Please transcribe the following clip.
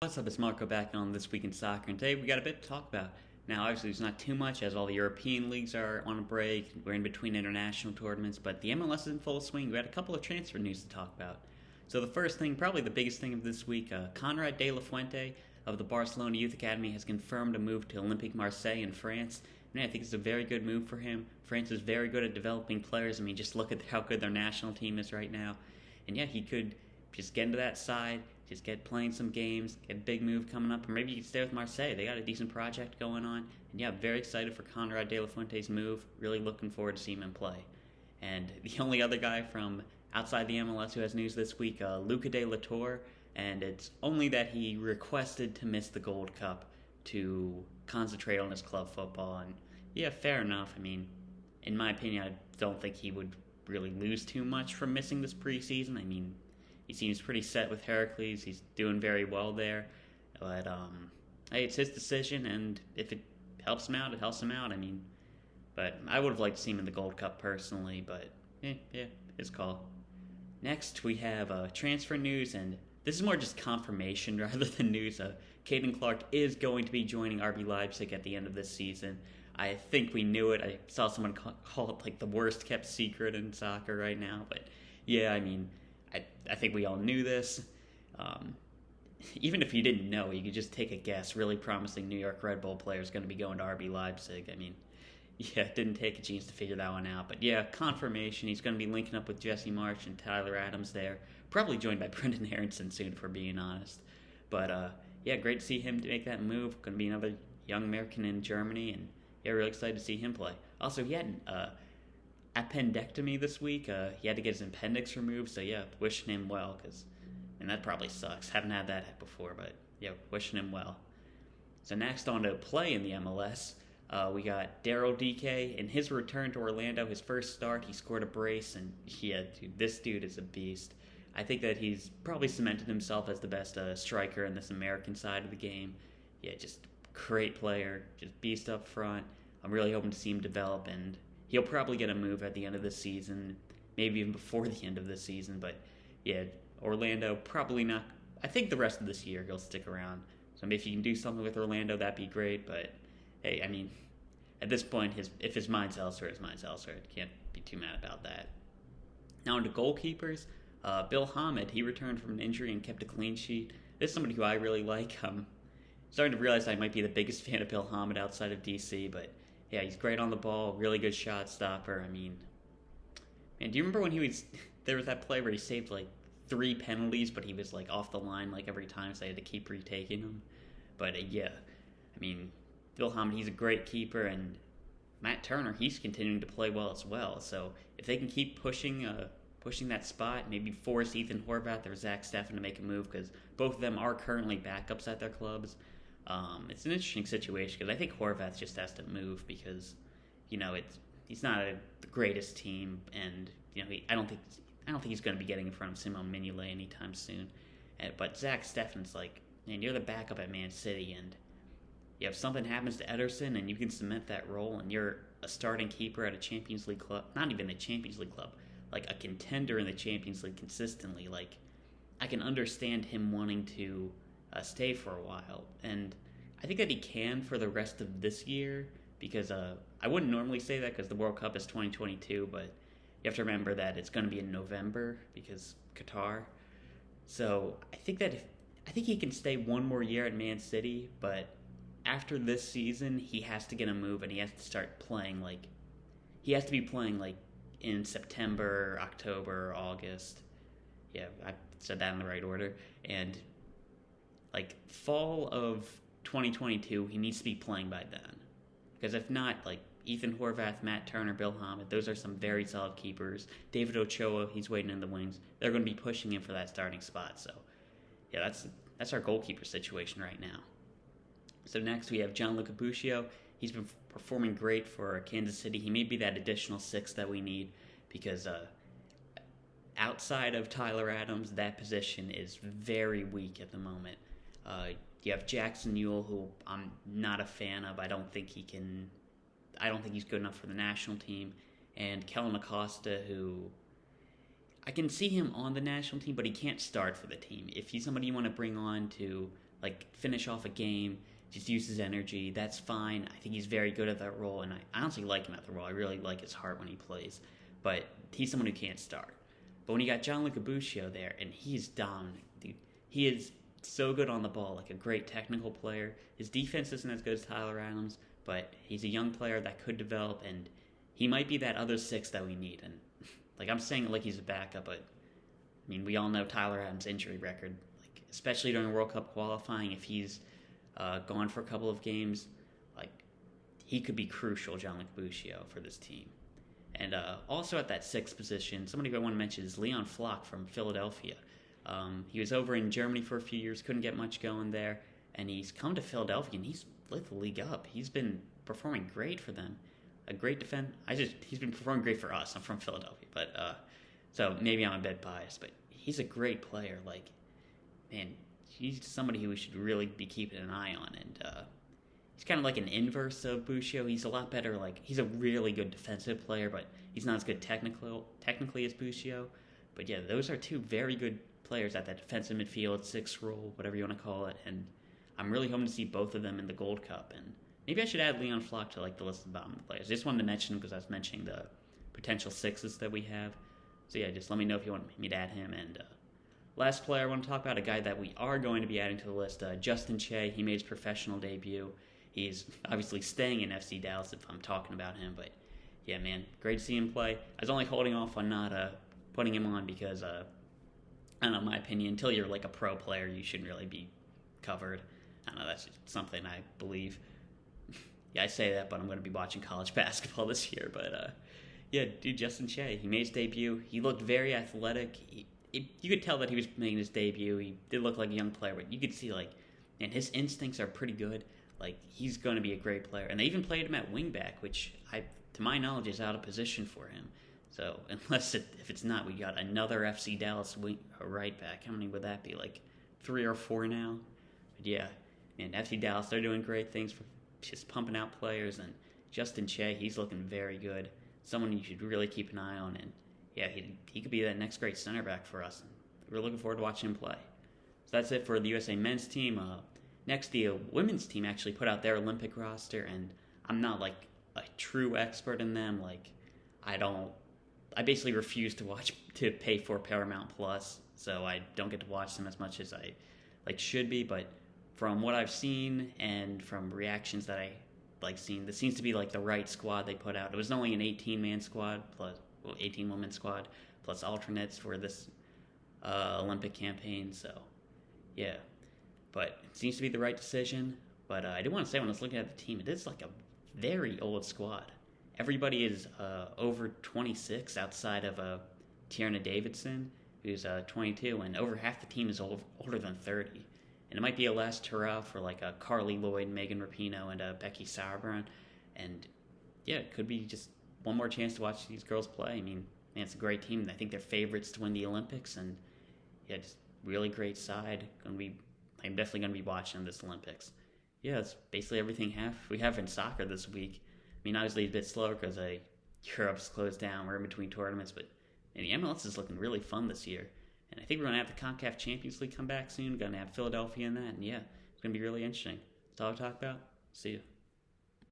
What's up, it's Marco back on This Week in Soccer, and today we got a bit to talk about. Now, obviously, there's not too much as all the European leagues are on a break. We're in between international tournaments, but the MLS is in full swing. We had a couple of transfer news to talk about. So the first thing, probably the biggest thing of this week, Conrad De La Fuente of the Barcelona Youth Academy has confirmed a move to Olympique Marseille in France. And I think it's a very good move for him. France is very good at developing players. I mean, just look at how good their national team is right now. And yeah, he could just get into that side, just get playing some games, get a big move coming up, or maybe you can stay with Marseille. They got a decent project going on. And yeah, very excited for Conrad De La Fuente's move. Really looking forward to seeing him play. And the only other guy from outside the MLS who has news this week, Luca De La Tour, and it's only that he requested to miss the Gold Cup to concentrate on his club football. And yeah, fair enough. I mean, in my opinion, I don't think he would really lose too much from missing this preseason. I mean, he seems pretty set with Heracles. He's doing very well there. But, hey, it's his decision, and if it helps him out, it helps him out. I mean, but I would have liked to see him in the Gold Cup personally, but yeah, his call. Next, we have transfer news, and this is more just confirmation rather than news. Caden Clark is going to be joining RB Leipzig at the end of this season. I think we knew it. I saw someone call it like the worst kept secret in soccer right now, but yeah, I mean, I think we all knew this. Even if you didn't know, you could just take a guess. Really promising New York Red Bull player is going to be going to RB Leipzig. I mean, yeah, it didn't take a genius to figure that one out. But yeah, confirmation. He's going to be linking up with Jesse Marsch and Tyler Adams there. Probably joined by Brendan Aronson soon, if we're being honest. But yeah, great to see him make that move. Going to be another young American in Germany. And yeah, really excited to see him play. Also, he had appendectomy this week. He had to get his appendix removed, so yeah, wishing him well, and that probably sucks. Haven't had that before, but yeah, wishing him well. So next on to play in the MLS, we got Daryl DK. In his return to Orlando, his first start, he scored a brace, and yeah, dude, this dude is a beast. I think that he's probably cemented himself as the best striker in this American side of the game. Yeah, just great player, just beast up front. I'm really hoping to see him develop, and he'll probably get a move at the end of the season, maybe even before the end of the season. But yeah, Orlando, probably not. I think the rest of this year he'll stick around. So if you can do something with Orlando, that'd be great. But hey, I mean, at this point, if his mind's elsewhere, his mind's elsewhere. Can't be too mad about that. Now into goalkeepers, Bill Hamid, he returned from an injury and kept a clean sheet. This is somebody who I really like. I'm starting to realize I might be the biggest fan of Bill Hamid outside of DC, but yeah, he's great on the ball, really good shot stopper. I mean, man, do you remember when there was that play where he saved like 3 penalties, but he was like off the line like every time, so they had to keep retaking them? But yeah, I mean, Bill Hamid, he's a great keeper, and Matt Turner, he's continuing to play well as well. So if they can keep pushing that spot, maybe force Ethan Horvath or Zack Steffen to make a move, because both of them are currently backups at their clubs. It's an interesting situation because I think Horvath just has to move because, you know, he's not the greatest team, and you know I don't think he's going to be getting in front of Simon Mignolet anytime soon. But Zack Steffen's like, man, you're the backup at Man City, and if something happens to Ederson and you can cement that role, and you're a starting keeper at a Champions League club, not even a Champions League club, like a contender in the Champions League consistently, like I can understand him wanting to stay for a while, and I think that he can for the rest of this year, because I wouldn't normally say that because the World Cup is 2022, but you have to remember that it's going to be in November because Qatar. So I think he can stay one more year at Man City, but after this season he has to get a move, and he has to start playing in September, October, August. Yeah, I said that in the right order. And like fall of 2022, he needs to be playing by then. Because if not, like Ethan Horvath, Matt Turner, Bill Hamid, those are some very solid keepers. David Ochoa, he's waiting in the wings. They're going to be pushing him for that starting spot. So yeah, that's our goalkeeper situation right now. So next we have Gianluca Buscio. He's been performing great for Kansas City. He may be that additional 6 that we need, because outside of Tyler Adams, that position is very weak at the moment. You have Jackson Newell, who I'm not a fan of. I don't think he's good enough for the national team. And Kellen Acosta, who I can see him on the national team, but he can't start for the team. If he's somebody you want to bring on to like finish off a game, just use his energy. That's fine. I think he's very good at that role, and I honestly like him at the role. I really like his heart when he plays, but he's someone who can't start. But when you got Gianluca Buscio there, and he's dominant, dude. He is so good on the ball, like a great technical player. His defense isn't as good as Tyler Adams, but he's a young player that could develop, and he might be that other six that we need. And like I'm saying it like he's a backup, but I mean we all know Tyler Adams' injury record, like especially during World Cup qualifying. If he's gone for a couple of games, like he could be crucial, Gianluca Buscio, for this team. And also at that sixth position, somebody I want to mention is Leon Flock from Philadelphia. He was over in Germany for a few years, couldn't get much going there, and he's come to Philadelphia, and he's lit the league up. He's been performing great for them. A great defense. He's been performing great for us. I'm from Philadelphia, but so maybe I'm a bit biased, but he's a great player. Like, man, he's somebody who we should really be keeping an eye on, and he's kind of like an inverse of Buscio. He's a lot better. Like, he's a really good defensive player, but he's not as good technically as Buscio. But yeah, those are two very good players at that defensive midfield, sixth role, whatever you want to call it, and I'm really hoping to see both of them in the Gold Cup. And maybe I should add Leon Flock to like the list of bottom players. I just wanted to mention him because I was mentioning the potential sixes that we have. So yeah, just let me know if you want me to add him. And last player I want to talk about, a guy that we are going to be adding to the list, Justin Che. He made his professional debut. He's obviously staying in FC Dallas if I'm talking about him, but yeah, man, great to see him play. I was only holding off on not putting him on because I don't know, my opinion, until you're like a pro player, you shouldn't really be covered. I don't know, that's just something I believe. Yeah, I say that, but I'm going to be watching college basketball this year. But yeah, dude, Justin Che, he made his debut. He looked very athletic. You could tell that he was making his debut. He did look like a young player, but you could see, like, man, his instincts are pretty good. Like, he's going to be a great player. And they even played him at wingback, which, to my knowledge, is out of position for him. So, if it's not, we got another FC Dallas right back. How many would that be? Like 3 or 4 now? But yeah, man, FC Dallas, they're doing great things for just pumping out players. And Justin Che, he's looking very good. Someone you should really keep an eye on. And yeah, he could be that next great center back for us. We're looking forward to watching him play. So that's it for the USA men's team. Next, the women's team actually put out their Olympic roster. And I'm not like a true expert in them. Like, I basically refuse to pay for Paramount Plus, so I don't get to watch them as much as I should be. But from what I've seen and from reactions that I seen, this seems to be like the right squad they put out. It was only an 18-man squad plus 18-woman squad plus alternates for this Olympic campaign. So yeah, but it seems to be the right decision. But I do want to say, when I was looking at the team, it is like a very old squad. Everybody is over 26 outside of Tierna Davidson, who's 22, and over half the team is older than 30. And it might be a last hurrah for like Carly Lloyd, Megan Rapinoe, and Becky Sauerbrunn. And yeah, it could be just one more chance to watch these girls play. I mean, man, it's a great team. I think they're favorites to win the Olympics, and yeah, just really great side. I'm definitely going to be watching this Olympics. Yeah, that's basically everything we have in soccer this week. I mean, obviously it's a bit slower because Europe's closed down. We're in between tournaments, but the MLS is looking really fun this year. And I think we're going to have the CONCACAF Champions League come back soon. We're going to have Philadelphia in that. And yeah, it's going to be really interesting. That's all I'll talk about. See you.